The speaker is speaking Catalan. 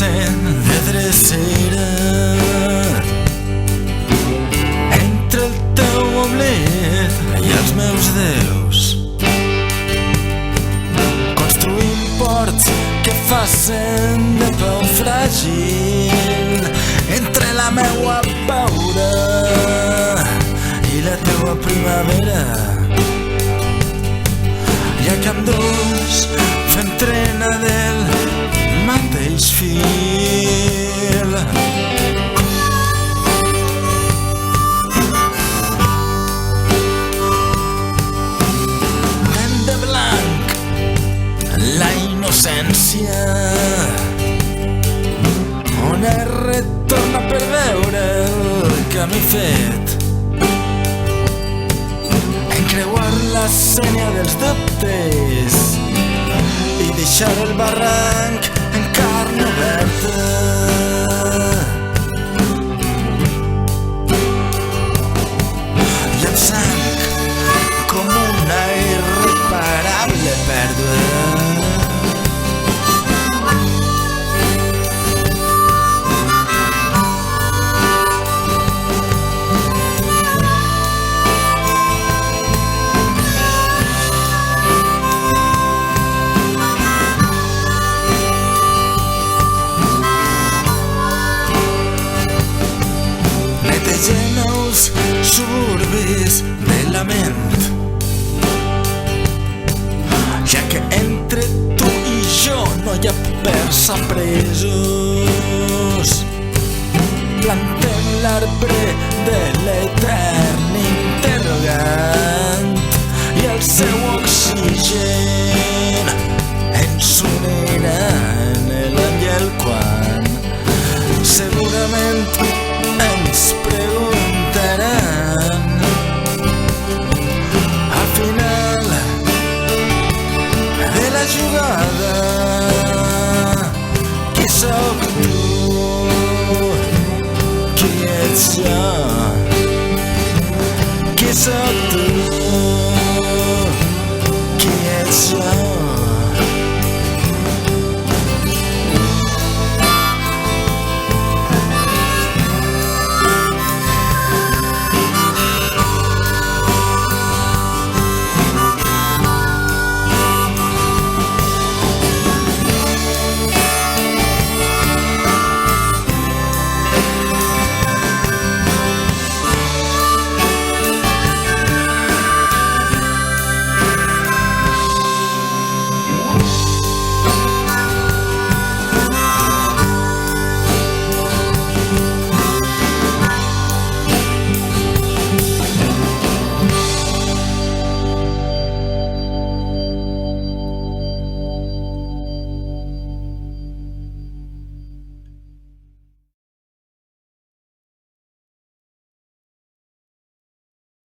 ser de drecera entre el teu oblit i els meus déus. Construïm ports que facin de peu fràgil entre la meua paura i la teua primavera. Ja que ambdós fem trena del mateix fil. Nen de blanc la innocència, on es retorna per veure el camí fet, encreuar la sénia dels dubtes i deixar el barranc en carn oberta. I amb sang com una irreparable pèrdua. Netegem els suburbis de la ment, ja que entre tu i jo no hi ha papers apresos. Plantem l'arbre de l'etern interrogant i el seu oxigen ens unirà en l'any i el quan. Segurament ens preguntaran al final de la jugada qui sóc tu.